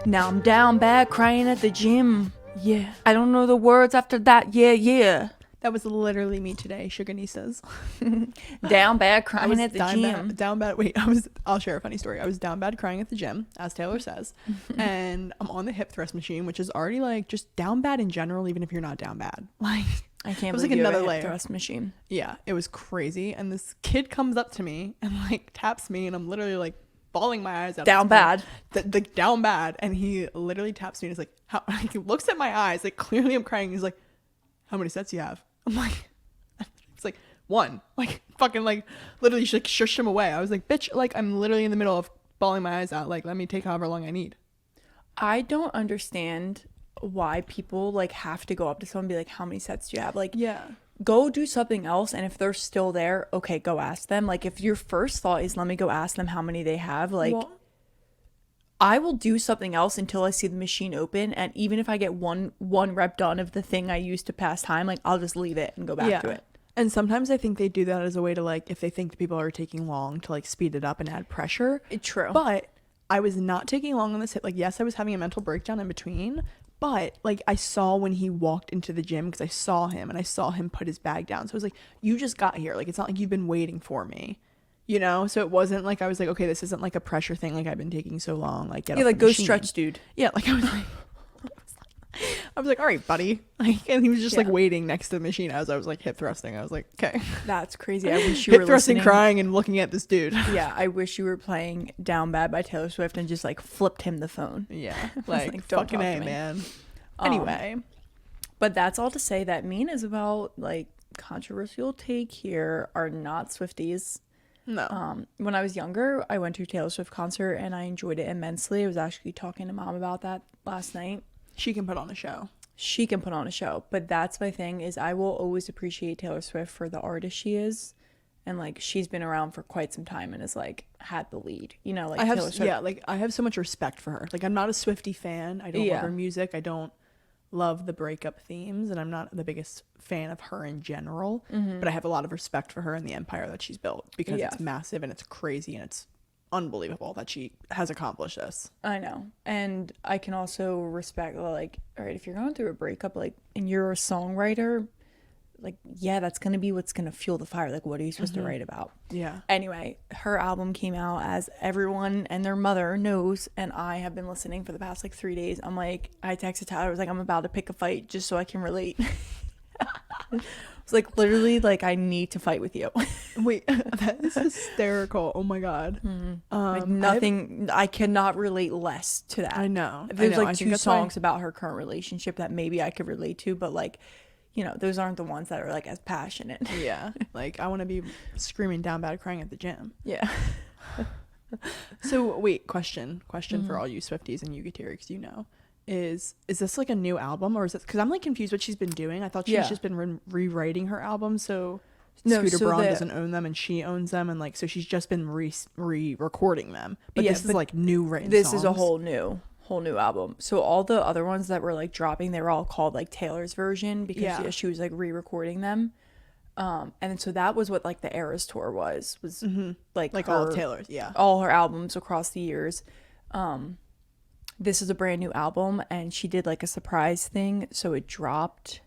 Now I'm down bad crying at the gym. Yeah. I don't know the words after that. Yeah. That was literally me today, Suganistas. Down bad crying at the gym. Down bad. I'll share a funny story. I was down bad crying at the gym, as Taylor says. And I'm on the hip thrust machine, which is already like just down bad in general, even if you're not down bad. Like, I can't believe like you have another a hip thrust machine. Yeah, it was crazy. And this kid comes up to me and like taps me, and I'm literally like bawling my eyes out. Down bad. The down bad. And he literally taps me and he's like, how? He looks at my eyes, like clearly I'm crying. He's like, how many sets you have? I'm like, it's like 1. Like fucking like literally like shushed him away. I was like, bitch, like I'm literally in the middle of bawling my eyes out. Like let me take however long I need. I don't understand why people like have to go up to someone and be like, how many sets do you have? Like, yeah, go do something else, and if they're still there, okay, go ask them. Like if your first thought is let me go ask them how many they have, like I will do something else until I see the machine open, and even if I get one rep done of the thing I used to pass time, like I'll just leave it and go back to it. And sometimes I think they do that as a way to like, if they think people are taking long, to like speed it up and add pressure. It's true. But I was not taking long on this hit. Like, yes, I was having a mental breakdown in between, but like I saw when he walked into the gym, because I saw him and I saw him put his bag down. So I was like, you just got here. Like, it's not like you've been waiting for me. You know, so it wasn't like I was like, okay, this isn't like a pressure thing. Like I've been taking so long. Like, get off like the go machine. stretch, dude. Yeah, like I was like, all right, buddy. Like, and he was just like waiting next to the machine as I was like hip thrusting. I was like, okay, that's crazy. I wish you hip were thrusting, listening. crying, and looking at this dude. Yeah, I wish you were playing Down Bad by Taylor Swift and just like flipped him the phone. Yeah, like don't fucking talk A, to me. man. Anyway, but that's all to say that me and Isabel, like, controversial take here, are not Swifties. No. When I was younger, I went to a Taylor Swift concert and I enjoyed it immensely. I was actually talking to Mom about that last night. She can put on a show. She can put on a show, but that's my thing, is I will always appreciate Taylor Swift for the artist she is, and like she's been around for quite some time and has like had the lead, you know, like I have Taylor Swift. Yeah, like I have so much respect for her. Like I'm not a Swiftie fan. I don't love her music. I don't love the breakup themes, and I'm not the biggest fan of her in general, but I have a lot of respect for her and the empire that she's built, because it's massive and it's crazy and it's unbelievable that she has accomplished this. I know. And I can also respect, like, all right, if you're going through a breakup, like, and you're a songwriter, like, yeah, that's gonna be what's gonna fuel the fire. Like, what are you supposed to write about? Yeah. Anyway, her album came out, as everyone and their mother knows, and I have been listening for the past like 3 days. I'm like, I texted Tyler, I was like, I'm about to pick a fight just so I can relate. It's like, literally, like, I need to fight with you. Wait, that is hysterical. Oh my god. Like, nothing, I cannot relate less to that. I know. There's like 2 songs about her current relationship that maybe I could relate to, but like, you know, those aren't the ones that are like as passionate. Yeah. Like I want to be screaming down bad crying at the gym. Yeah. So wait, question for all you Swifties and Yugatirics, you know, is this like a new album, or is it, because I'm like confused what she's been doing. I thought she's just been rewriting her album, so Scooter Braun doesn't own them and she owns them, and like so she's just been re-recording them, but this is like new written this songs. Is a whole new album. So all the other ones that were like dropping, they were all called like Taylor's version, because she was like re-recording them, and then so that was what like the Eras tour was like her, all of Taylor's, all her albums across the years. This is a brand new album, and she did like a surprise thing, so it dropped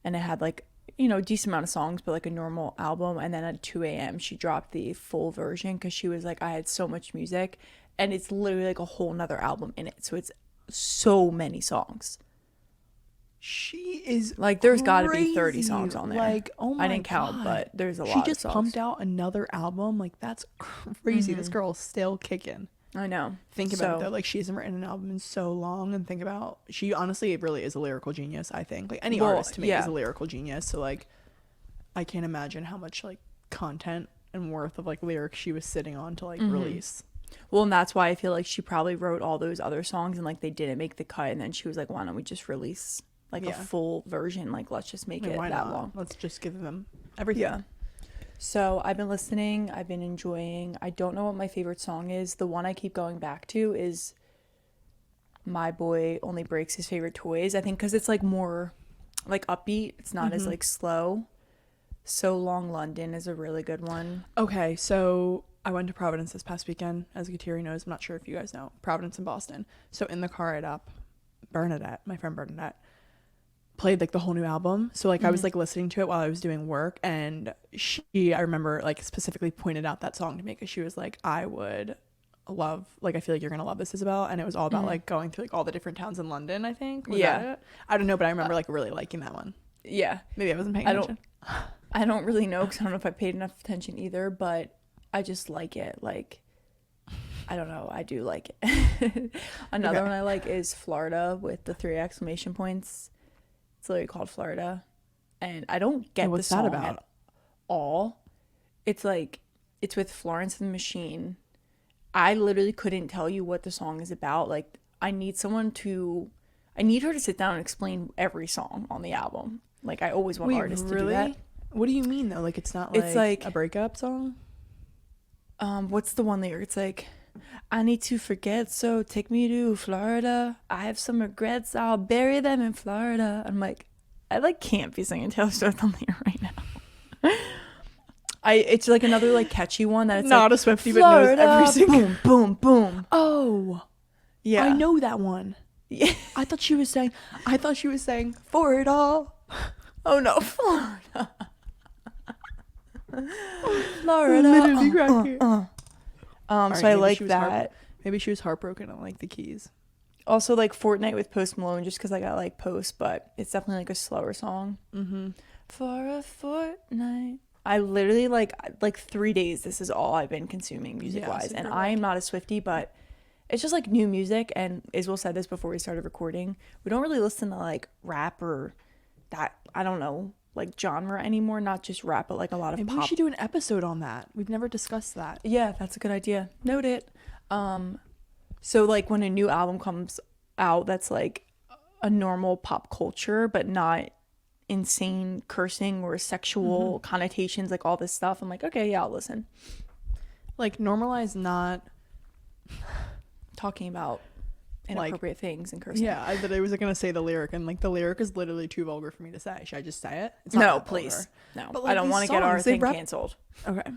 and it had like, you know, a decent amount of songs, but like a normal album, and then at 2 a.m. she dropped the full version, because she was like, I had so much music, and it's literally like a whole nother album in it, so it's so many songs. She is like, there's got to be 30 songs on there. Like, oh my god, I didn't count, but there's a lot of songs. She just pumped out another album. Like, that's crazy. This girl's still kicking. I know. Think about it though, like she hasn't written an album in so long, and think about, she honestly really is a lyrical genius. I think like any artist to me is a lyrical genius, so like I can't imagine how much like content and worth of like lyrics she was sitting on to like release. Well, and that's why I feel like she probably wrote all those other songs and like they didn't make the cut, and then she was like, why don't we just release like a full version, like let's just make it that long, let's just give them everything. Yeah. So I've been listening, I've been enjoying. I don't know what my favorite song is. The one I keep going back to is My Boy Only Breaks His Favorite Toys. I think because it's like more like upbeat. It's not as like slow. So Long London is a really good one. Okay, so I went to Providence this past weekend, as Kateri knows. I'm not sure if you guys know. Providence in Boston. So in the car ride up, Bernadette, my friend Bernadette, played like the whole new album. So like I was like listening to it while I was doing work, and I remember like specifically pointed out that song to me because she was like, I would love, like, I feel like you're gonna love this, Isabel. And it was all about like going through like all the different towns in London, I think. Was that it? I don't know, but I remember like really liking that one. Yeah. Maybe I wasn't paying attention. I don't really know because I don't know if I paid enough attention either, but I just like it. Like, I don't know. I do like it. Another one I like is Florida with the 3 exclamation points. It's literally called Florida. And I don't get the song at all. It's like, it's with Florence and the Machine. I literally couldn't tell you what the song is about. Like, I need her to sit down and explain every song on the album. Like, I always want artists to do that. What do you mean though? Like, it's not like, it's like a breakup song? What's the one lyric? It's like, I need to forget, so take me to Florida. I have some regrets, I'll bury them in Florida. I'm like, I like can't be singing Taylor Swift on here right now. It's like another like catchy one that it's not like, a Swiftie, Florida, but knows every single boom, boom, boom. Oh, yeah, I know that one. Yeah, I thought she was saying for it all. Oh no, Florida. Florida. Literally cracking. So I like that. Maybe she was heartbroken on like the keys. Also like Fortnite with Post Malone, just because I like Post, but it's definitely like a slower song. For a fortnight. I literally like 3 days. This is all I've been consuming music wise, and I am not a Swiftie, but it's just like new music. And Isabel said this before we started recording. We don't really listen to like rap or that, I don't know, like genre anymore. Not just rap, but like a lot of Maybe pop. we should do an episode on that. We've never discussed that. Yeah, that's a good idea. Note it. So like when a new album comes out that's like a normal pop culture but not insane cursing or sexual connotations, like all this stuff, I'm like, okay, yeah, I'll listen. Like, normalize not talking about inappropriate things and cursing. Yeah, I was gonna say the lyric, and like the lyric is literally too vulgar for me to say. Should I just say it? It's no, please. Vulgar. No, but, like, I don't want to get our thing canceled. Okay.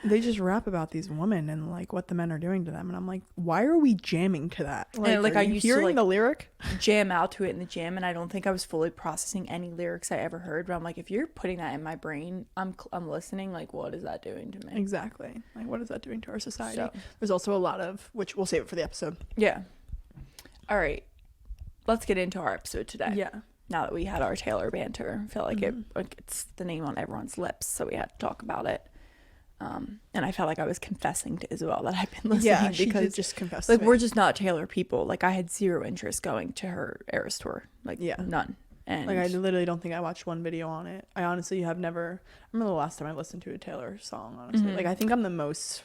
They just rap about these women and like what the men are doing to them, and I'm like, why are we jamming to that? Like I used hearing to like the lyric, jam out to it in the gym, and I don't think I was fully processing any lyrics I ever heard. But I'm like, if you're putting that in my brain, I'm listening. Like, what is that doing to me? Exactly. Like, what is that doing to our society? So, there's also a lot of, which we'll save it for the episode. Yeah. All right, let's get into our episode today. Yeah. Now that we had our Taylor banter, I feel like it's the name on everyone's lips, so we had to talk about it. And I felt like I was confessing to Isabel that I've been listening because she did just confess. Like, we're just not Taylor people. Like, I had zero interest going to her Eras tour. Like, none. And like, I literally don't think I watched one video on it. I honestly have never. I remember the last time I listened to a Taylor song. Honestly, like, I think I'm the most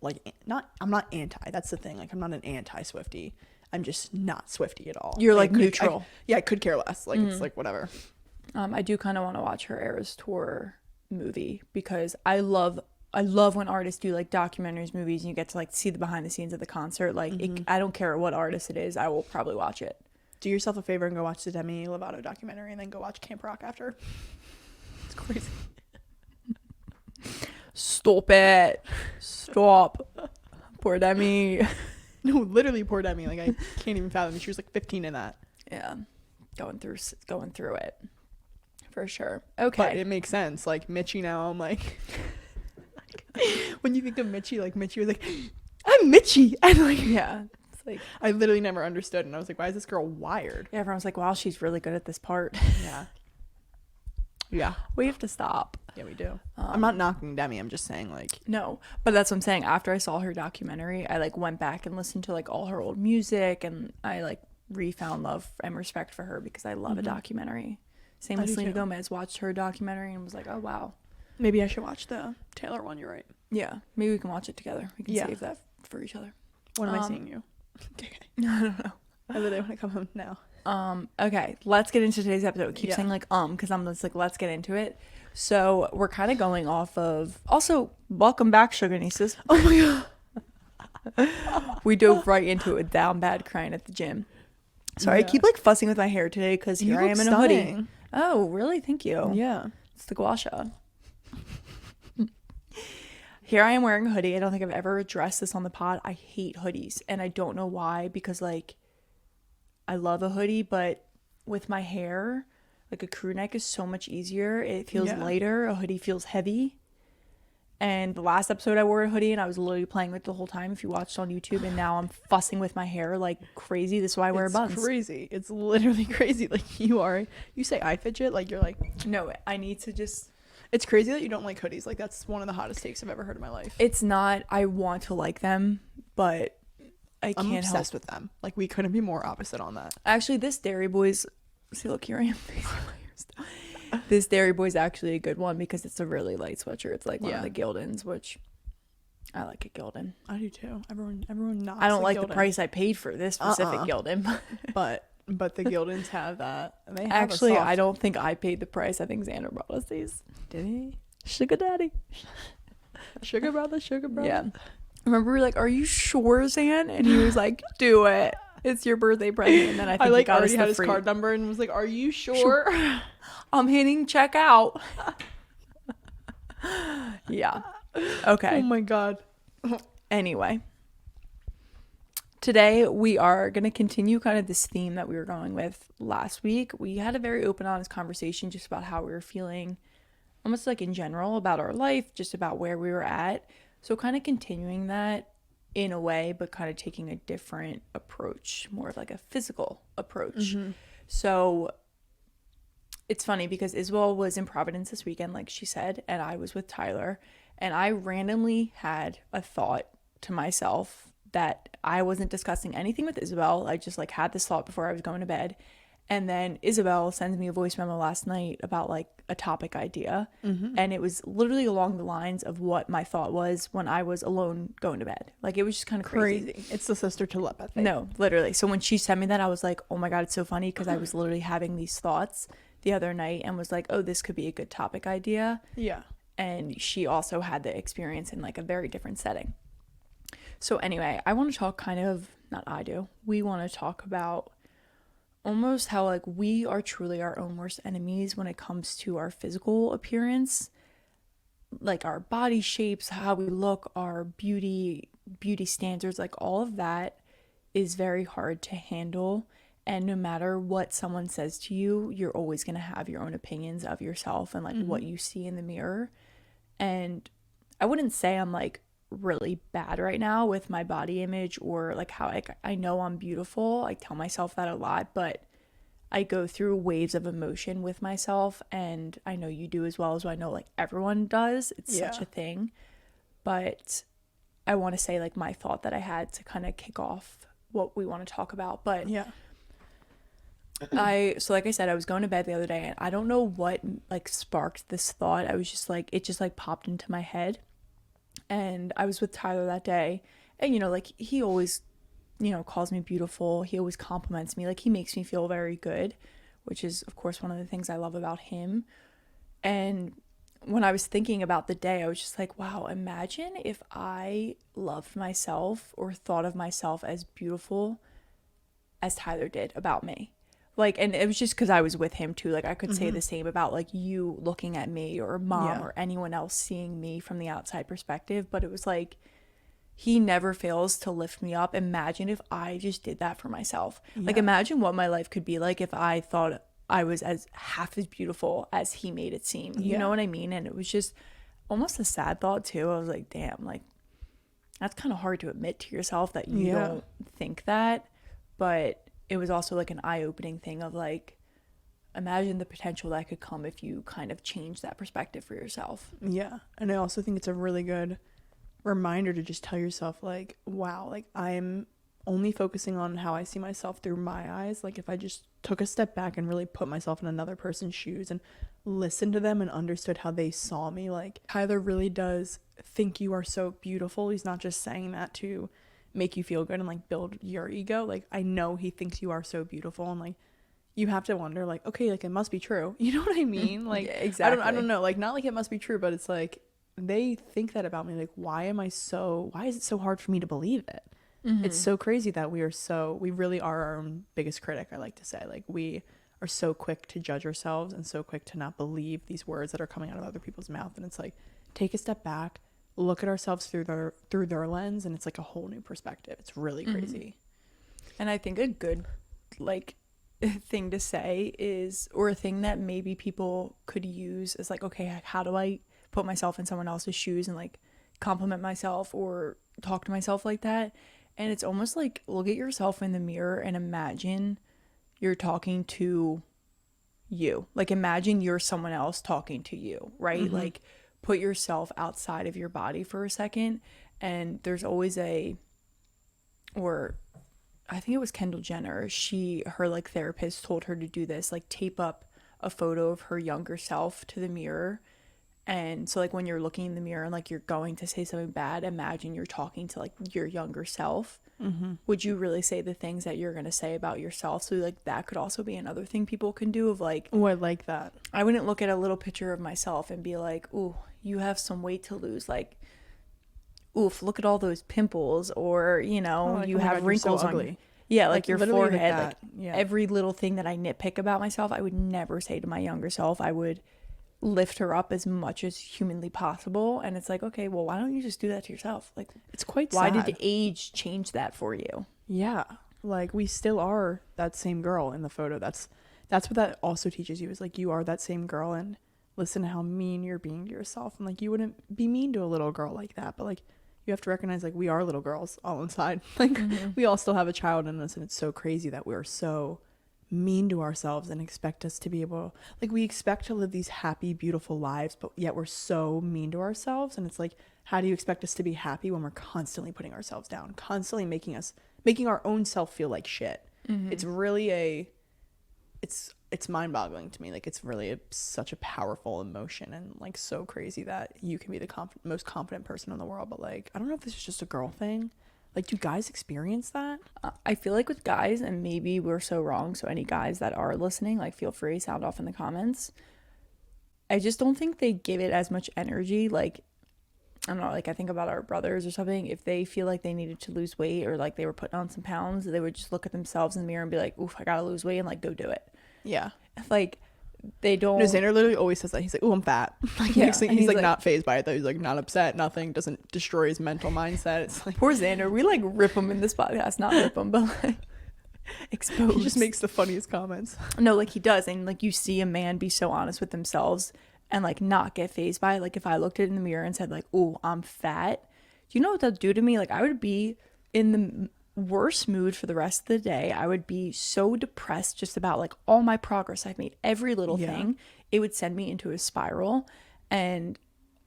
like I'm not anti. That's the thing. Like, I'm not an anti Swiftie. I'm just not Swiftie at all. You're like neutral. I could care less. Like, it's like whatever. I do kind of want to watch her Eras tour movie because I love when artists do like documentaries, movies, and you get to like see the behind the scenes of the concert. Like, I don't care what artist it is, I will probably watch it. Do yourself a favor and go watch the Demi Lovato documentary and then go watch Camp Rock after. It's crazy. Stop it. Stop. Poor Demi. No, literally poor Demi. Like, I can't even fathom. She was like 15 in that. Yeah. Going through it. For sure. Okay. But it makes sense. Like, Mitchie now, I'm like... when you think of Mitchie, like, Mitchie was like, I'm Mitchie. And like... Yeah. It's like... I literally never understood. And I was like, why is this girl wired? Yeah, everyone's like, wow, she's really good at this part. Yeah. Yeah. We have to stop. Yeah, we do. I'm not knocking Demi. I'm just saying, like... No. But that's what I'm saying. After I saw her documentary, I, like, went back and listened to, like, all her old music. And I, like, refound love and respect for her because I love a documentary. Same with Selena Gomez. Watched her documentary and was like, oh, wow. Maybe I should watch the Taylor one. You're right. Yeah. Maybe we can watch it together. We can save that for each other. When am I seeing you? Okay. I don't know. I literally want to come home now. Okay. Let's get into today's episode. Keep saying like because I'm just like, let's get into it. So we're kind of going off of also welcome back, Sugar Nieces. Oh my god. We dove right into it, down bad crying at the gym. Sorry, I keep like fussing with my hair today because here I am in a hoodie. Oh, really? Thank you. Yeah. It's the gua sha. Here I am wearing a hoodie. I don't think I've ever addressed this on the pod. I hate hoodies, and I don't know why, because like I love a hoodie, but with my hair, like a crew neck is so much easier. It feels lighter. A hoodie feels heavy. And the last episode I wore a hoodie and I was literally playing with it the whole time if you watched on YouTube, and now I'm fussing with my hair like crazy. This is why I wear buns. It's crazy. It's literally crazy. Like you say I fidget, like you're like, no, I need to just. It's crazy that you don't like hoodies. Like that's one of the hottest takes I've ever heard in my life. It's not, I want to like them, but I can't help. I'm obsessed with them. Like we couldn't be more opposite on that. Actually, this Dairy Boys, see, look, here I am. This Dairy Boy is actually a good one because it's a really light sweatshirt. It's like one of the Gildans, which I like a Gildan. I do too. Everyone knocks. I don't like Gildan. the price I paid for this specific Gildan. but the Gildans have that. They have actually, I don't think I paid the price. I think Xander brought us these. Did he? Sugar daddy. Sugar brother. Yeah. Remember we were like, "Are you sure, Zan?" And he was like, "Do it. It's your birthday present." And then I think like he got already us had the his free card number and was like, "Are you sure?" I'm hitting checkout. Yeah. Okay. Oh my god. Anyway, today we are going to continue kind of this theme that we were going with last week. We had a very open, honest conversation just about how we were feeling, almost like in general, about our life, just about where we were at. So kind of continuing that in a way, but kind of taking a different approach, more of like a physical approach. Mm-hmm. So it's funny because Isabel was in Providence this weekend, like she said, and I was with Tyler, and I randomly had a thought to myself that I wasn't discussing anything with Isabel. I just like had this thought before I was going to bed. And then Isabel sends me a voice memo last night about like a topic idea. Mm-hmm. And it was literally along the lines of what my thought was when I was alone going to bed. Like it was just kind of crazy. It's the sister telepathy. No, literally. So when she sent me that, I was like, oh my God, it's so funny because I was literally having these thoughts the other night and was like, oh, this could be a good topic idea. Yeah. And she also had the experience in like a very different setting. So anyway, I want to talk we want to talk about almost how like we are truly our own worst enemies when it comes to our physical appearance, like our body shapes, how we look, our beauty standards, like all of that is very hard to handle. And no matter what someone says to you, you're always going to have your own opinions of yourself and like what you see in the mirror. And I wouldn't say I'm like really bad right now with my body image or like how I know I'm beautiful. I tell myself that a lot, but I go through waves of emotion with myself, and I know you do as well, I know like everyone does. It's such a thing. But I want to say like my thought that I had to kind of kick off what we want to talk about. But yeah. So like I said, I was going to bed the other day and I don't know what like sparked this thought. I was just like, it just like popped into my head. And I was with Tyler that day, and you know, like he always, you know, calls me beautiful. He always compliments me. Like he makes me feel very good, which is of course one of the things I love about him. And when I was thinking about the day, I was just like, wow, imagine if I loved myself or thought of myself as beautiful as Tyler did about me. Like, and it was just because I was with him too. Like I could say the same about like you looking at me or mom or anyone else seeing me from the outside perspective. But it was like, he never fails to lift me up. Imagine if I just did that for myself. Like imagine what my life could be like if I thought I was as half as beautiful as he made it seem. You know what I mean? And it was just almost a sad thought too. I was like, damn, like that's kind of hard to admit to yourself that you don't think that. But it was also like an eye-opening thing of like, imagine the potential that could come if you kind of change that perspective for yourself. Yeah. And I also think it's a really good reminder to just tell yourself like, wow, like I'm only focusing on how I see myself through my eyes. Like if I just took a step back and really put myself in another person's shoes and listened to them and understood how they saw me, like Tyler really does think you are so beautiful. He's not just saying that to make you feel good and like build your ego. Like I know he thinks you are so beautiful, and like you have to wonder like, okay, like it must be true. You know what I mean? Like exactly. I don't know, like not like it must be true, but it's like they think that about me. Like why is it so hard for me to believe it? It's so crazy that we really are our own biggest critic. I like to say, like we are so quick to judge ourselves and so quick to not believe these words that are coming out of other people's mouth. And it's like, take a step back, look at ourselves through their lens, and it's like a whole new perspective. It's really crazy. And I think a good like thing to say is, or a thing that maybe people could use is like, okay, how do I put myself in someone else's shoes and like compliment myself or talk to myself like that? And it's almost like, look at yourself in the mirror and imagine you're talking to you. Like, imagine you're someone else talking to you, right? Like, put yourself outside of your body for a second. And there's always or I think it was Kendall Jenner, her like therapist told her to do this, like tape up a photo of her younger self to the mirror. And so like when you're looking in the mirror and like you're going to say something bad, imagine you're talking to like your younger self. Would you really say the things that you're going to say about yourself? So like that could also be another thing people can do of like, Oh, I like that. I wouldn't look at a little picture of myself and be like, ooh, you have some weight to lose. Like, oof, look at all those pimples, or you know, like, you oh my have God, you're so wrinkles on ugly. yeah, Like, like your literally like forehead, that. like Yeah. every little thing that I nitpick about myself, I would never say to my younger self. I would lift her up as much as humanly possible. And it's like, okay, well, why don't you just do that to yourself? Like, It's quite why sad. did age change that for you? Yeah, like we still are that same girl in the photo. That's what that also teaches you, is like you are that same girl, and listen to how mean you're being to yourself. And like you wouldn't be mean to a little girl like that, but like you have to recognize like we are little girls all inside. Like we all still have a child in us, and it's so crazy that we're so mean to ourselves and expect us to be able, like we expect to live these happy beautiful lives, but yet we're so mean to ourselves. And it's like, how do you expect us to be happy when we're constantly putting ourselves down, constantly making our own self feel like shit? It's really it's mind-boggling to me. Like it's really such a powerful emotion, and like so crazy that you can be the most confident person in the world. But like I don't know if this is just a girl thing. Like, do guys experience that? I feel like with guys, and maybe we're so wrong, so any guys that are listening, like feel free, sound off in the comments. I just don't think they give it as much energy. Like, I don't know, like I think about our brothers or something. If they feel like they needed to lose weight or like they were putting on some pounds, they would just look at themselves in the mirror and be like, oof, I gotta lose weight, and like go do it. Yeah. Like, they don't. No, Xander literally always says that. He's like, "Oh, I'm fat." Like, Yeah, next thing, and he's he's like like- not phased by it though. He's like not upset. Nothing doesn't destroy his mental mindset. It's like Poor Xander. We like rip him in this podcast. Not rip him, but like expose. he just makes the funniest comments. No, like he does. And like you see a man be so honest with themselves and like not get phased by it. Like if I looked at it in the mirror and said like, "Oh, I'm fat," do you know what that'd do to me? Like I would be in the worst mood for the rest of the day. I would be so depressed just about like all my progress I've made, every little Yeah. thing. It would send me into a spiral. And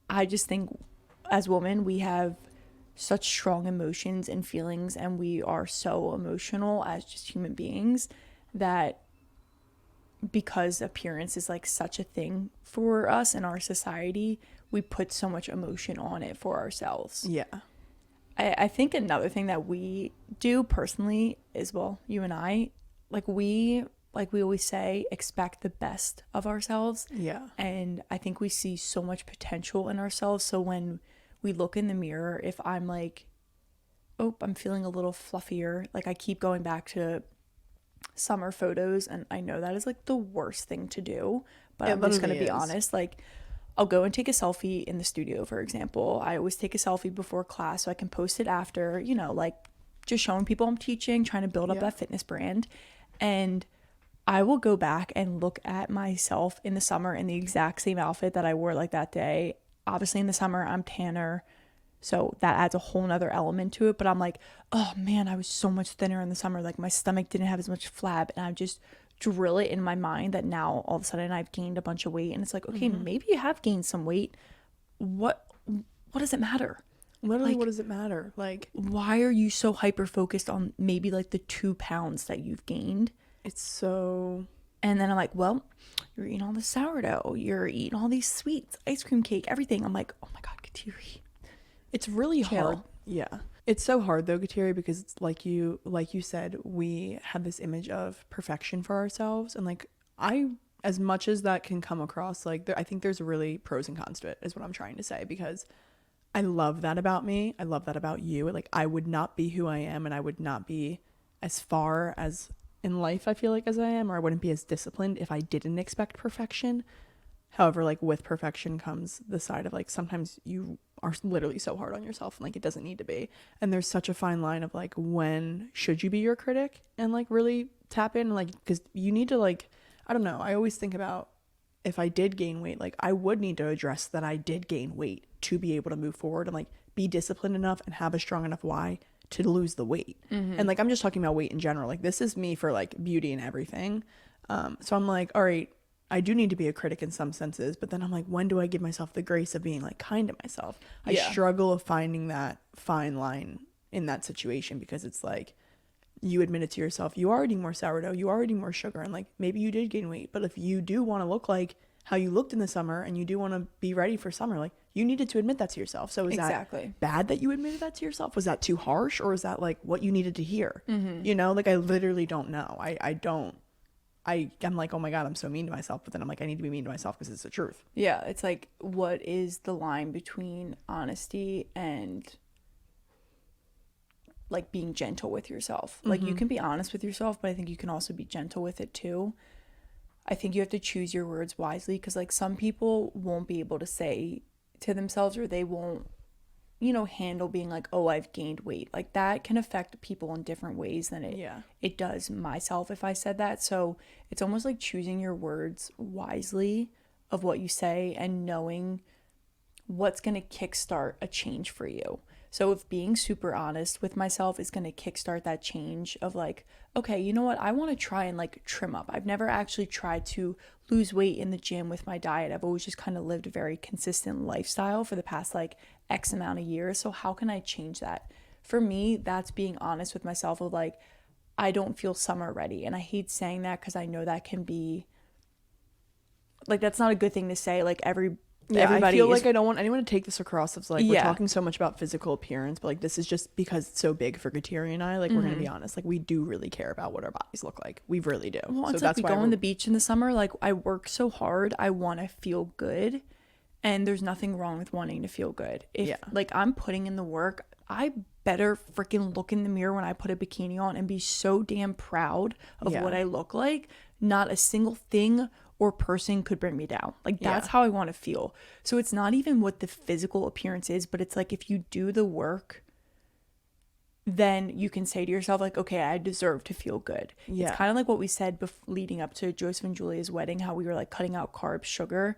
I just think as women, we have such strong emotions and feelings, and we are so emotional as just human beings, that because appearance is like such a thing for us in our society, we put so much emotion on it for ourselves. Yeah. I think another thing that we do personally is, well, you and I, like we always say, expect the best of ourselves. Yeah. And I think we see so much potential in ourselves. So when we look in the mirror, if I'm like, oh, I'm feeling a little fluffier, like I keep going back to summer photos, and I know that is like the worst thing to do, but It I'm just gonna literally be is. honest. Like I'll go and take a selfie in the studio, for example. I always take a selfie before class so I can post it after, you know, like just showing people I'm teaching, trying to build up Yeah. that fitness brand. And I will go back and look at myself in the summer in the exact same outfit that I wore like that day. Obviously in the summer I'm tanner, so that adds a whole nother element to it. But I'm like, oh man, I was so much thinner in the summer. Like my stomach didn't have as much flab, and I just drill it in my mind that now all of a sudden I've gained a bunch of weight. And it's like, okay, maybe you have gained some weight. What does it matter? Literally, Like, what does it matter? Like, why are you so hyper focused on maybe like the 2 pounds that you've gained? it's so. And then I'm like, well, you're eating all the sourdough, you're eating all these sweets, ice cream cake, everything. I'm like, oh my God, Kateri. It's really Chill. hard. Yeah. It's so hard though, Kateri, because it's like you said, we have this image of perfection for ourselves, and like as much as that can come across, like I think there's really pros and cons to it, is what I'm trying to say, because I love that about me. I love that about you. Like I would not be who I am, and I would not be as far as in life, I feel like, as I am, or I wouldn't be as disciplined if I didn't expect perfection. However, like with perfection comes the side of like sometimes you are literally so hard on yourself, and like it doesn't need to be. And there's such a fine line of like, when should you be your critic and like really tap in, like, because you need to, like, I don't know, I always think about, if I did gain weight, like I would need to address that I did gain weight to be able to move forward and like be disciplined enough and have a strong enough why to lose the weight. And like, I'm just talking about weight in general, like this is me for like beauty and everything. So I'm like, all right, I do need to be a critic in some senses, but then I'm like, when do I give myself the grace of being like kind to myself? I struggle of finding that fine line in that situation, because it's like, you admit it to yourself, you are eating more sourdough, you are eating more sugar, and like maybe you did gain weight, but if you do want to look like how you looked in the summer and you do want to be ready for summer, like you needed to admit that to yourself. So is that bad that you admitted that to yourself? Was that too harsh, or is that like what you needed to hear? You know, like I literally don't know. I'm like, oh my God, I'm so mean to myself. But then I'm like, I need to be mean to myself because it's the truth. Yeah, it's like, what is the line between honesty and like being gentle with yourself? Like you can be honest with yourself, but I think you can also be gentle with it too. I think you have to choose your words wisely, because like some people won't be able to say to themselves, or they won't, you know, handle being like, oh, I've gained weight. Like that can affect people in different ways than it does myself if I said that. So it's almost like choosing your words wisely of what you say and knowing what's going to kickstart a change for you. So if being super honest with myself is going to kickstart that change of like, okay, you know what? I want to try and like trim up. I've never actually tried to lose weight in the gym with my diet. I've always just kind of lived a very consistent lifestyle for the past like X amount of years. So how can I change that? For me, that's being honest with myself of like, I don't feel summer ready. And I hate saying that because I know that can be like, that's not a good thing to say. Like everybody I feel like I don't want anyone to take this across as like, we're talking so much about physical appearance, but like this is just because it's so big for Kateri and I, like we're gonna be honest, like we do really care about what our bodies look like. We really do. Well, so it's that's like we why go on the beach in the summer, like I work so hard, I want to feel good, and there's nothing wrong with wanting to feel good. If like I'm putting in the work, I better freaking look in the mirror when I put a bikini on and be so damn proud of what I look like. Not a single thing or person could bring me down. Like that's how I want to feel. So it's not even what the physical appearance is, but it's like if you do the work, then you can say to yourself like, okay, I deserve to feel good. It's kind of like what we said leading up to Joseph and Julia's wedding, how we were like cutting out carbs, sugar.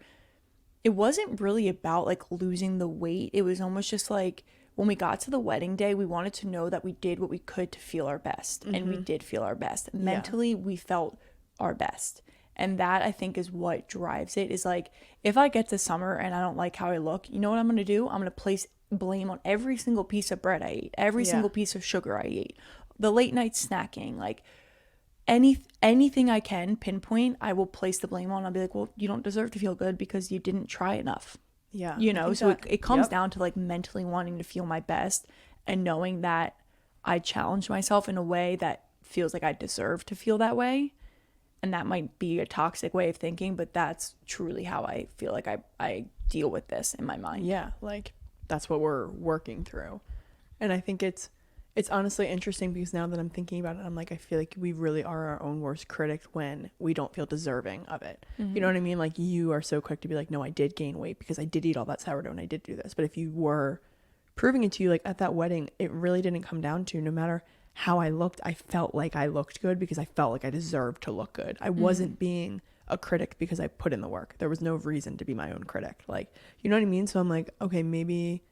It wasn't really about like losing the weight. It was almost just like when we got to the wedding day, we wanted to know that we did what we could to feel our best. And we did feel our best. Mentally, we felt our best. And that I think is what drives it, is like, if I get to summer and I don't like how I look, you know what I'm going to do? I'm going to place blame on every single piece of bread I ate, every single piece of sugar I ate, the late night snacking, like anything I can pinpoint, I will place the blame on. I'll be like, well, you don't deserve to feel good because you didn't try enough. Yeah. You know, so it comes down to like mentally wanting to feel my best and knowing that I challenge myself in a way that feels like I deserve to feel that way. And that might be a toxic way of thinking, but that's truly how I feel like I deal with this in my mind. Yeah, like that's what we're working through. And I think it's honestly interesting because now that I'm thinking about it, I'm like, I feel like we really are our own worst critic when we don't feel deserving of it. You know what I mean? Like you are so quick to be like, no, I did gain weight because I did eat all that sourdough and I did do this. But if you were proving it to you, like at that wedding, it really didn't come down to, no matter how I looked, I felt like I looked good because I felt like I deserved to look good. I wasn't being a critic because I put in the work. There was no reason to be my own critic. Like, you know what I mean? So I'm like, okay, maybe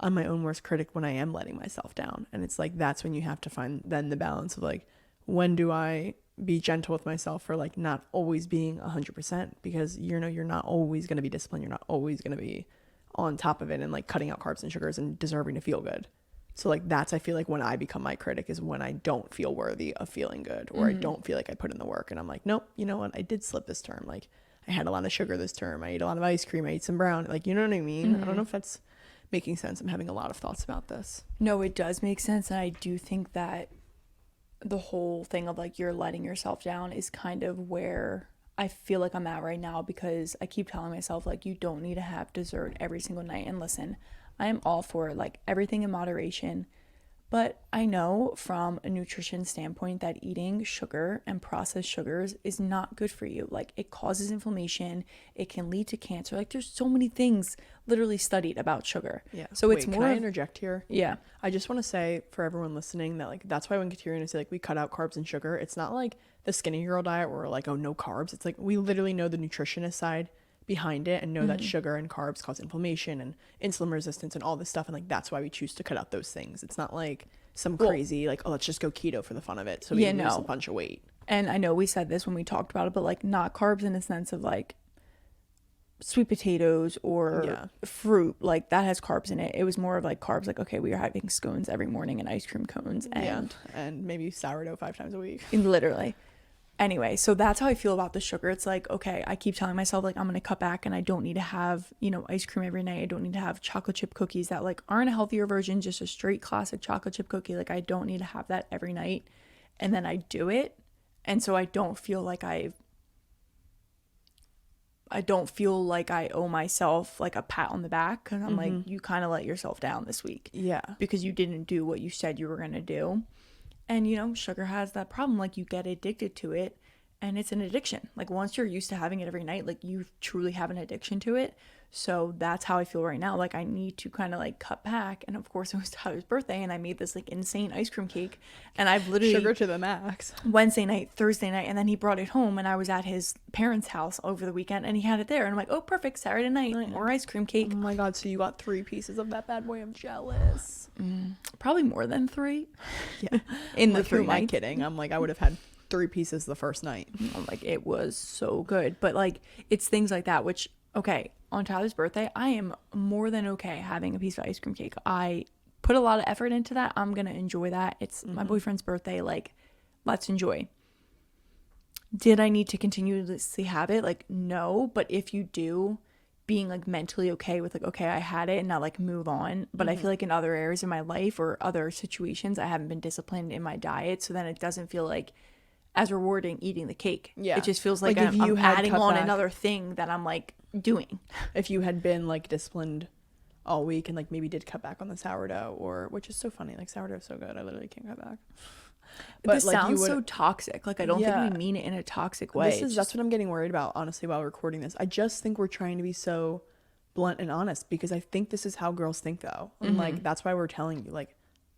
I'm my own worst critic when I am letting myself down. And it's like, that's when you have to find then the balance of like, when do I be gentle with myself for like not always being 100%, because you know, you're not always going to be disciplined. You're not always going to be on top of it and like cutting out carbs and sugars and deserving to feel good. So like that's, I feel like when I become my critic is when I don't feel worthy of feeling good, or I don't feel like I put in the work and I'm like, nope, you know what? I did slip this term. Like I had a lot of sugar this term. I ate a lot of ice cream. I ate some brown. Like, you know what I mean? I don't know if that's making sense. I'm having a lot of thoughts about this. No, it does make sense. And I do think that the whole thing of like you're letting yourself down is kind of where I feel like I'm at right now, because I keep telling myself like, you don't need to have dessert every single night. And listen, I am all for like everything in moderation, But I know from a nutrition standpoint that eating sugar and processed sugars is not good for you. Like it causes inflammation, it can lead to cancer. Like there's so many things literally studied about sugar. Yeah. So it's Wait, more can I of, interject here? yeah. I just want to say for everyone listening that like that's why when Kateria and I say like we cut out carbs and sugar, it's not like the skinny girl diet where we're like, oh, no carbs. It's like we literally know the nutritionist side behind it and know that sugar and carbs cause inflammation and insulin resistance and all this stuff, and like that's why we choose to cut out those things. It's not like some crazy like, oh, let's just go keto for the fun of it so we Yeah, lose a no. bunch of weight. And I know we said this when we talked about it, but like not carbs in a sense of like sweet potatoes or Yeah. fruit, like that has carbs in it. It was more of like carbs, like, okay, we are having scones every morning and ice cream cones and and maybe sourdough 5 times a week. literally. Anyway, so that's how I feel about the sugar. It's like, okay, I keep telling myself like I'm gonna cut back and I don't need to have, you know, ice cream every night. I don't need to have chocolate chip cookies that like aren't a healthier version, just a straight classic chocolate chip cookie. Like I don't need to have that every night. And then I do it. And so I don't feel like I owe myself like a pat on the back because I'm like, you kind of let yourself down this week. Yeah. Because you didn't do what you said you were gonna do. And, you know, sugar has that problem. Like, you get addicted to it, and it's an addiction. Like, once you're used to having it every night, like, you truly have an addiction to it. So that's how I feel right now. Like, I need to kind of, like, cut back. And, of course, it was Tyler's birthday, and I made this, like, insane ice cream cake. And I've literally... Sugar to the max. Wednesday night, Thursday night, and then he brought it home, and I was at his parents' house over the weekend, and he had it there. And I'm like, oh, perfect, Saturday night, more ice cream cake. Oh, my God. So you got 3 pieces of that bad boy. I'm jealous. Probably more than 3. Yeah. In the Like, 3 who am I nights. kidding? I'm like, I would have had 3 pieces the first night. I'm like, it was so good. But like, it's things like that, which, okay, on Tyler's birthday, I am more than okay having a piece of ice cream cake. I put a lot of effort into that. I'm going to enjoy that. It's my boyfriend's birthday. Like, let's enjoy. Did I need to continuously have it? Like, no. But if you do, being like mentally okay with like, okay, I had it and not like move on. But I feel like in other areas of my life or other situations, I haven't been disciplined in my diet. So then it doesn't feel like as rewarding eating the cake. Yeah. It just feels like, Like, if I'm you had adding cut on back- another thing that I'm like doing. If you had been like disciplined all week and like maybe did cut back on the sourdough, or which is so funny, like sourdough is so good, I literally can't cut back. This like, you sounds would- so toxic. Like, I don't Yeah. think we mean it in a toxic way. That's what I'm getting worried about, honestly, while recording this. I just think we're trying to be so blunt and honest because I think this is how girls think, though. And like that's why we're telling you, like,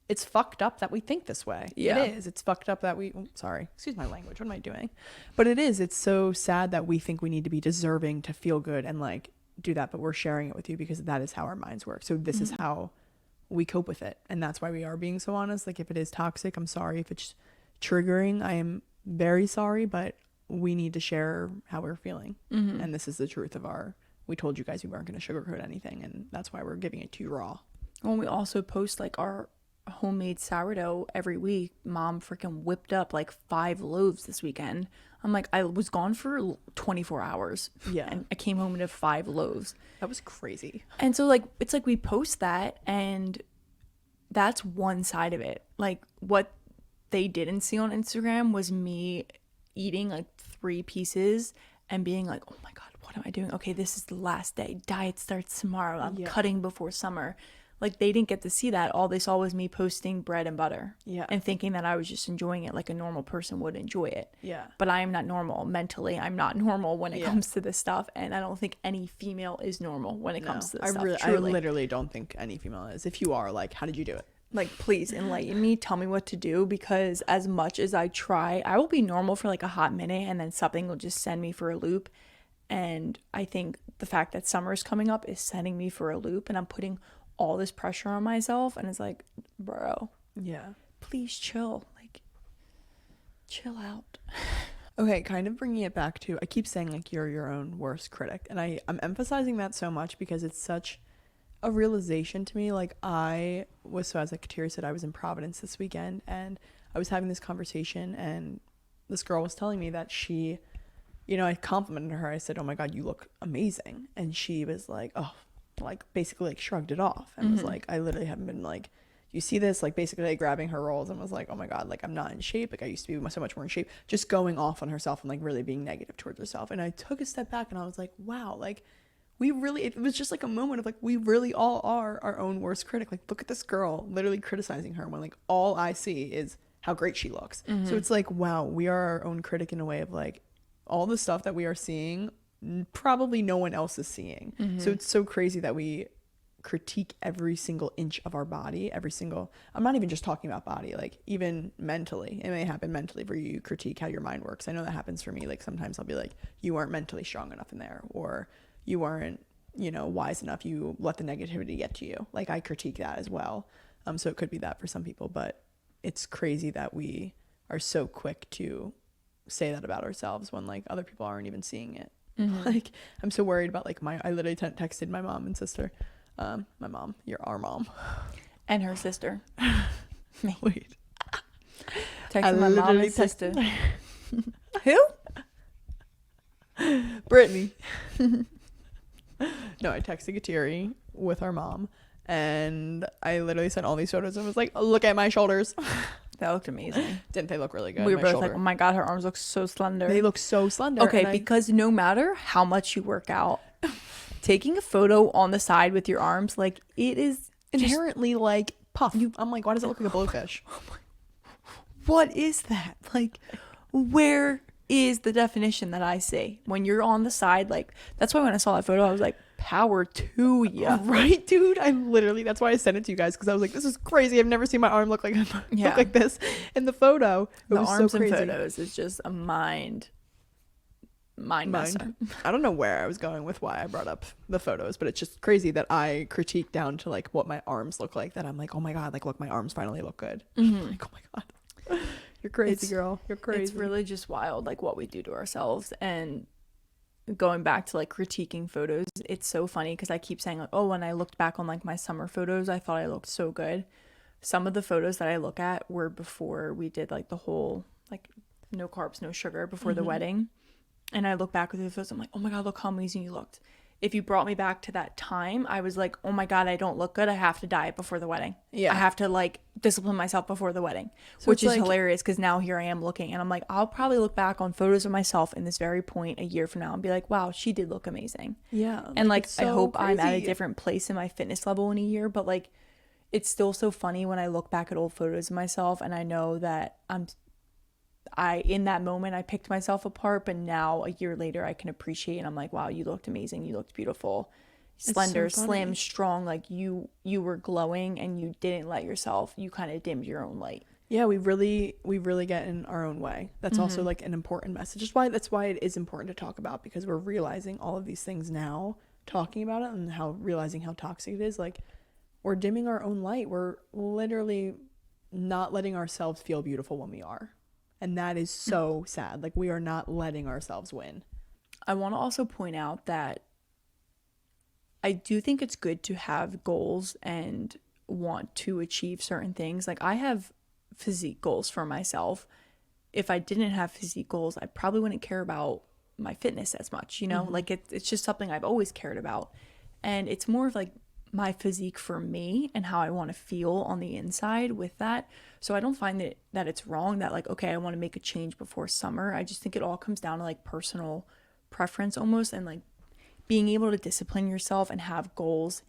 it's fucked up that we think this way. Yeah. It is. It's fucked up that we sorry, excuse my language. What am I doing? But it is. It's so sad that we think we need to be deserving to feel good and like do that, but we're sharing it with you because that is how our minds work. So this is how we cope with it. And that's why we are being so honest. Like, if it is toxic, I'm sorry. If it's triggering, I am very sorry, but we need to share how we're feeling. And this is the truth of we told you guys we weren't going to sugarcoat anything, and that's why we're giving it to you raw. When we also post like our homemade sourdough every week, Mom freaking whipped up like 5 loaves this weekend. I'm like, I was gone for 24 hours. Yeah. And I came home to 5 loaves. That was crazy. And so like, it's like we post that and that's one side of it. Like, what they didn't see on Instagram was me eating like 3 pieces and being like, oh my God, what am I doing? Okay, this is the last day. Diet starts tomorrow. I'm cutting before summer. Like, they didn't get to see that. All they saw was me posting bread and butter. Yeah. And thinking that I was just enjoying it like a normal person would enjoy it. Yeah. But I am not normal. Mentally, I'm not normal when it comes to this stuff. And I don't think any female is normal when it comes to this stuff. I literally don't think any female is. If you are, like, how did you do it? Like, please enlighten me. Tell me what to do, because as much as I try, I will be normal for like a hot minute and then something will just send me for a loop. And I think the fact that summer is coming up is sending me for a loop, and I'm putting all this pressure on myself, and it's like, bro, Yeah. please chill. Like, chill out. Okay, kind of bringing it back to, I keep saying like you're your own worst critic, and I'm emphasizing that so much because it's such a realization to me. Like, so as like Kateria said, I was in Providence this weekend and I was having this conversation, and this girl was telling me that she, you know, I complimented her. I said, oh my God, you look amazing. And she was like, oh, like basically like shrugged it off and was like, I literally haven't been like, you see this, like basically like grabbing her rolls, and was like, oh my God, like I'm not in shape. Like I used to be so much more in shape, just going off on herself and like really being negative towards herself. And I took a step back and I was like, wow, like it was just like a moment of like, we really all are our own worst critic. Like, look at this girl literally criticizing her when like all I see is how great she looks. So it's like, wow, we are our own critic in a way of like all the stuff that we are seeing, probably no one else is seeing. So it's so crazy that we critique every single inch of our body, I'm not even just talking about body, like even mentally. It may happen mentally where you critique how your mind works. I know that happens for me. Like sometimes I'll be like, you aren't mentally strong enough in there, or you aren't, wise enough, you let the negativity get to you. Like I critique that as well. So it could be that for some people, but it's crazy that we are so quick to say that about ourselves when like other people aren't even seeing it. Like I'm so worried about like I literally texted my mom and sister. My mom, our mom, and her sister. Me. Wait. Texting my mom and sister. Who? Brittany. No, I texted Kateri with our mom, and I literally sent all these photos and was like, look at my shoulders. That looked amazing. Didn't they look really good? We were both like, oh my God, her arms look so slender. They look so slender. Okay, because no matter how much you work out, taking a photo on the side with your arms, like it is inherently like puff. I'm like, why does it look like a blowfish? What is that? Like, where is the definition that I see when you're on the side? Like, that's why when I saw that photo, I was like, power to ya. Right, dude? That's why I sent it to you guys, because I was like, this is crazy. I've never seen my arm look like this in the photo. The arms in photos is just a mind messer. I don't know where I was going with why I brought up the photos, but it's just crazy that I critique down to like what my arms look like, that I'm like, oh my God, like look, my arms finally look good. Like, oh my God, you're crazy, girl. You're crazy. It's really just wild, like what we do to ourselves. And going back to like critiquing photos, it's so funny because I keep saying like, oh, when I looked back on like my summer photos, I thought I looked so good. Some of the photos that I look at were before we did like the whole like no carbs, no sugar before the wedding. And I look back with the photos, I'm like, oh my God, look how amazing you looked. If you brought me back to that time, I was like, oh my God, I don't look good. I have to diet before the wedding. Yeah. I have to like discipline myself before the wedding, which is like, hilarious because now here I am looking and I'm like, I'll probably look back on photos of myself in this very point a year from now and be like, wow, she did look amazing. Yeah. And like, so I hope crazy. I'm at a different place in my fitness level in a year, but like, it's still so funny when I look back at old photos of myself and I know that in that moment I picked myself apart, but now a year later I can appreciate and I'm like, wow, you looked amazing, you looked beautiful, slender, so slim, strong, like you were glowing and you didn't let yourself, you kind of dimmed your own light. Yeah, we really get in our own way. That's also like an important message. That's why it is important to talk about, because we're realizing all of these things now, talking about it, and realizing how toxic it is. Like, we're dimming our own light. We're literally not letting ourselves feel beautiful when we are. And that is so sad. Like, we are not letting ourselves win. I want to also point out that I do think it's good to have goals and want to achieve certain things. Like, I have physique goals for myself. If I didn't have physique goals, I probably wouldn't care about my fitness as much, Like, it's just something I've always cared about. And it's more of like my physique for me and how I want to feel on the inside with that. So I don't find that it's wrong that like, okay, I want to make a change before summer. I just think it all comes down to like personal preference almost, and like being able to discipline yourself and have goals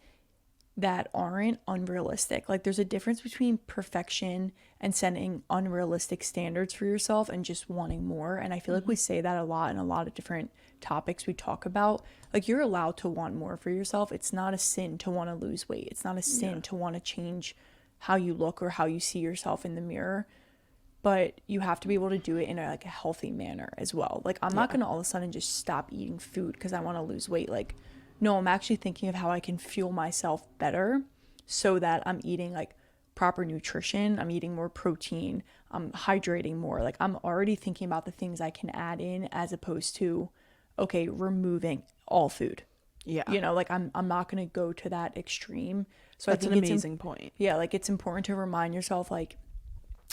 that aren't unrealistic. Like, there's a difference between perfection and setting unrealistic standards for yourself and just wanting more. And I feel like we say that a lot in a lot of different topics we talk about. Like, you're allowed to want more for yourself. It's not a sin to want to lose weight. It's not a sin to want to change how you look or how you see yourself in the mirror. But you have to be able to do it in a healthy manner as well. Like, I'm not going to all of a sudden just stop eating food because I want to lose weight. Like, no, I'm actually thinking of how I can fuel myself better so that I'm eating like proper nutrition. I'm eating more protein. I'm hydrating more. Like, I'm already thinking about the things I can add in as opposed to, okay, removing all food. Yeah. Like, I'm not going to go to that extreme. So that's I think an amazing point. Yeah. Like, it's important to remind yourself, like,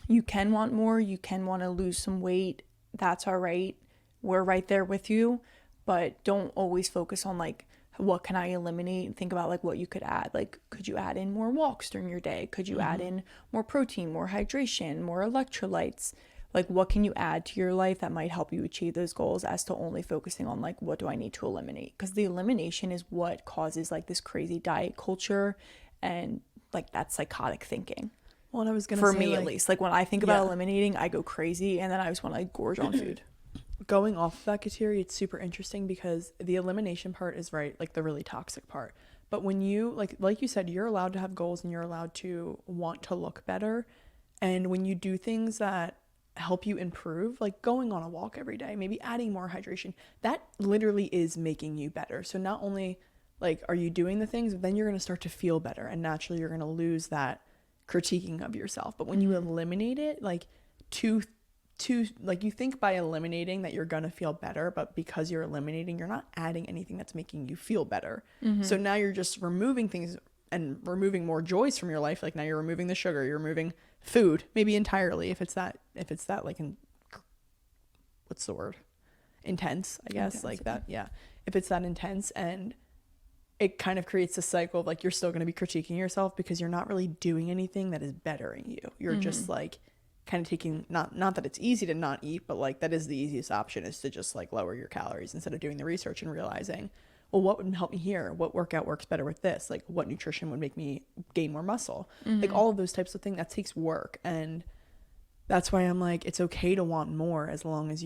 you can want more. You can want to lose some weight. That's all right. We're right there with you. But don't always focus on like, what can I eliminate? Think about like what you could add. Like, could you add in more walks during your day? Could you add in more protein, more hydration, more electrolytes? Like, what can you add to your life that might help you achieve those goals, as to only focusing on like, what do I need to eliminate? Because the elimination is what causes like this crazy diet culture and like that psychotic thinking. Well, and I was gonna For say, me, like, at least, like when I think about eliminating, I go crazy and then I just want to like gorge on food. going off of that, Kateri, it's super interesting because the elimination part is right, like the really toxic part. But when you like you said, you're allowed to have goals and you're allowed to want to look better. And when you do things that help you improve, like going on a walk every day, maybe adding more hydration, that literally is making you better. So not only like are you doing the things, but then you're going to start to feel better, and naturally you're going to lose that critiquing of yourself. But when you eliminate it, like to like you think by eliminating that you're going to feel better, but because you're eliminating, you're not adding anything that's making you feel better. So now you're just removing things and removing more joys from your life. Like now you're removing the sugar, you're removing food, maybe entirely, if it's that like what's the word, intense, I guess, Intense, like that, yeah, if it's that intense. And it kind of creates a cycle of like you're still going to be critiquing yourself because you're not really doing anything that is bettering you. You're just like kind of taking, not that it's easy to not eat, but like that is the easiest option, is to just like lower your calories instead of doing the research and realizing, well, what would help me here? What workout works better with this? Like what nutrition would make me gain more muscle? Like all of those types of things, that takes work. And that's why I'm like, it's okay to want more, as long as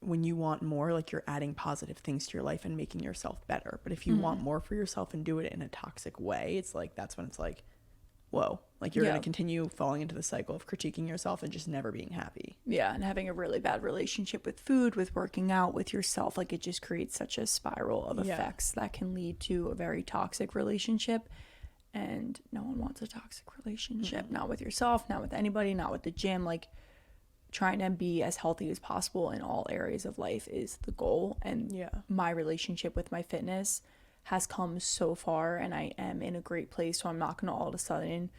when you want more, like you're adding positive things to your life and making yourself better. But if you want more for yourself and do it in a toxic way, it's like, that's when it's like, whoa, like you're going to continue falling into the cycle of critiquing yourself and just never being happy. Yeah, and having a really bad relationship with food, with working out, with yourself. Like it just creates such a spiral of effects that can lead to a very toxic relationship. And no one wants a toxic relationship, not with yourself, not with anybody, not with the gym. Like trying to be as healthy as possible in all areas of life is the goal. And my relationship with my fitness has come so far, and I am in a great place. So I'm not going to all of a sudden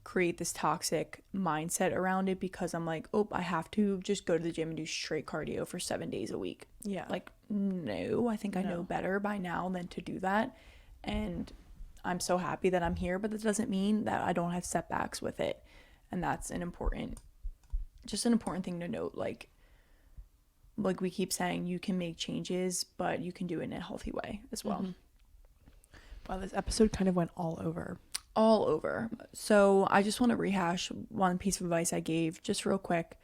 create this toxic mindset around it because I'm like, oh, I have to just go to the gym and do straight cardio for 7 days a week. Yeah. Like, no, I think I know better by now than to do that. And I'm so happy that I'm here, but that doesn't mean that I don't have setbacks with it. And that's an important thing to note. Like we keep saying, you can make changes, but you can do it in a healthy way as well. Wow, this episode kind of went all over. So I just want to rehash one piece of advice I gave just real quick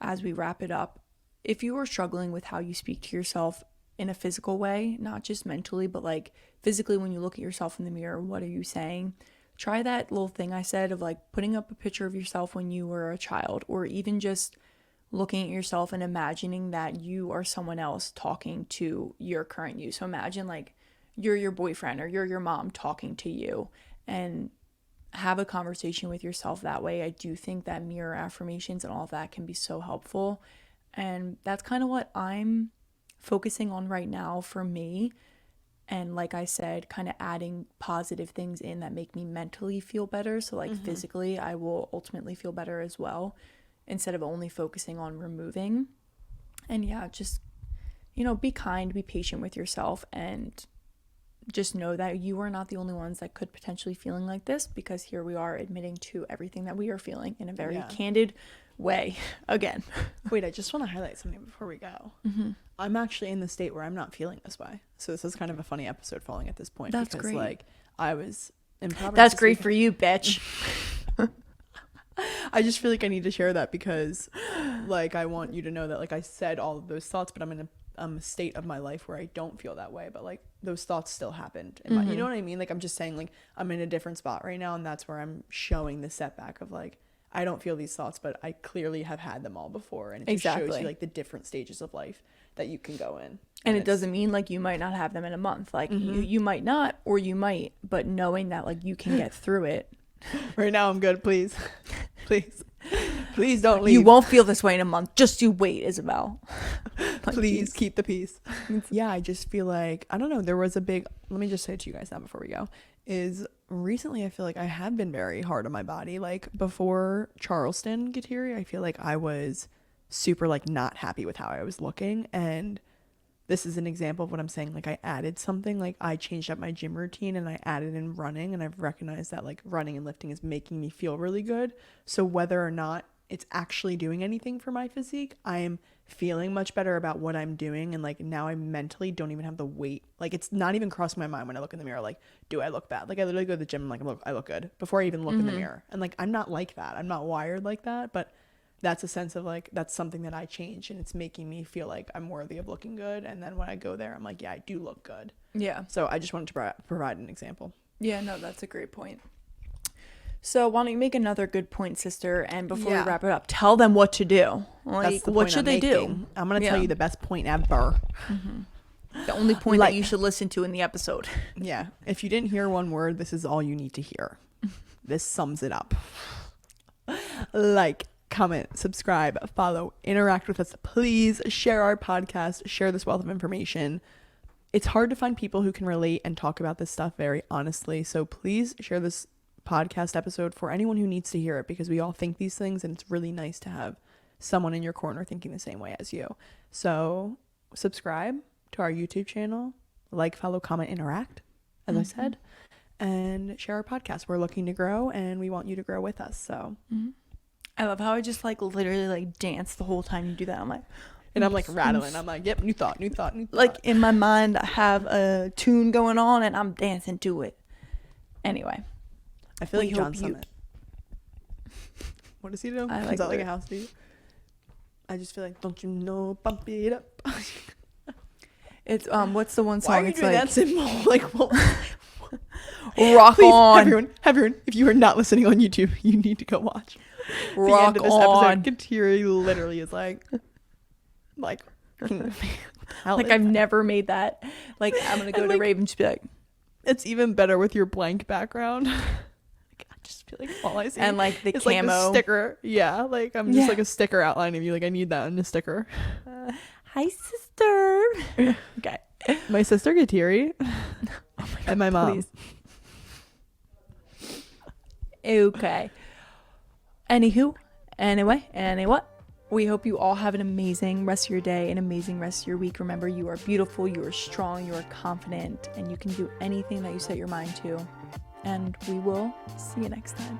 as we wrap it up. If you are struggling with how you speak to yourself in a physical way, not just mentally, but like physically, when you look at yourself in the mirror, what are you saying? Try that little thing I said of like putting up a picture of yourself when you were a child, or even just looking at yourself and imagining that you are someone else talking to your current you. So imagine like you're your boyfriend or you're your mom talking to you, and have a conversation with yourself that way. I do think that mirror affirmations and all of that can be so helpful. And that's kind of what I'm focusing on right now for me. And like I said, kind of adding positive things in that make me mentally feel better. So like physically, I will ultimately feel better as well, instead of only focusing on removing. And yeah, just, be kind, be patient with yourself, and just know that you are not the only ones that could potentially feeling like this, because here we are admitting to everything that we are feeling in a very candid way again. Wait, I just want to highlight something before we go. I'm actually in the state where I'm not feeling this way. So this is kind of a funny episode falling at this point. That's because, great. Like, I was in Proverbs. That's great for you, bitch. I just feel like I need to share that because, like, I want you to know that, like, I said all of those thoughts, but I'm in a state of my life where I don't feel that way. But, like, those thoughts still happened. You know what I mean? Like, I'm just saying, like, I'm in a different spot right now, and that's where I'm showing the setback of, like, I don't feel these thoughts, but I clearly have had them all before. And it just shows you, like, the different stages of life that you can go in. And it doesn't mean, like, you might not have them in a month. Like, you might not, or you might. But knowing that, like, you can get through it. Right now, I'm good. Please. Please don't leave. You won't feel this way in a month. Just you wait, Isabel. Like, please keep the peace. Yeah, I just feel like, I don't know, there was a big, let me just say it to you guys now before we go, is recently I feel like I have been very hard on my body. Like, before Charleston Kateri, I feel like I was super, like, not happy with how I was looking. And this is an example of what I'm saying. Like, I added something, like, I changed up my gym routine and I added in running, and I've recognized that, like, running and lifting is making me feel really good. So whether or not it's actually doing anything for my physique. I'm feeling much better about what I'm doing, and like now I mentally don't even have the weight. Like it's not even crossing my mind when I look in the mirror like, do I look bad? Like I literally go to the gym and like I look good before I even look in the mirror. And like I'm not like that. I'm not wired like that, but that's a sense of like that's something that I changed, and it's making me feel like I'm worthy of looking good. And then when I go there, I'm like, yeah, I do look good. Yeah. So I just wanted to provide an example. Yeah, no, that's a great point. So why don't you make another good point, sister? And before we wrap it up, tell them what to do. Like, what should they do? I'm going to tell you the best point ever. The only point that you should listen to in the episode. Yeah. If you didn't hear one word, this is all you need to hear. This sums it up. Like, comment, subscribe, follow, interact with us. Please share our podcast, share this wealth of information. It's hard to find people who can relate and talk about this stuff very honestly. So please share this podcast episode for anyone who needs to hear it, because we all think these things, and it's really nice to have someone in your corner thinking the same way as you. So subscribe to our YouTube channel, like, follow, comment, interact, as I said, and share our podcast. We're looking to grow, and we want you to grow with us. So I love how I just like literally like dance the whole time you do that. I'm like, and I'm like rattling. I'm like, yep, new thought. Like in my mind, I have a tune going on and I'm dancing to it. Anyway, I feel like John Summit. What does he do? Is that like a house beat? I just feel like, don't you know, bump it up. It's what's the one song? Why are you it's doing like that symbol? Like, what? rock Please, on, everyone, if you are not listening on YouTube, you need to go watch. rock the end of this on. episode, Kateri literally is like like I've never made that. Like I'm gonna go to Raven and just be like, it's even better with your blank background. Like, I just feel like all I see and like the is camo like the sticker. Yeah, like I'm just like a sticker outline of you. Like I need that in a sticker. Hi sister. Okay, my sister Kateri and my mom. Please. Okay. Anyway, we hope you all have an amazing rest of your day, an amazing rest of your week. Remember, you are beautiful, you are strong, you are confident, and you can do anything that you set your mind to. And we will see you next time.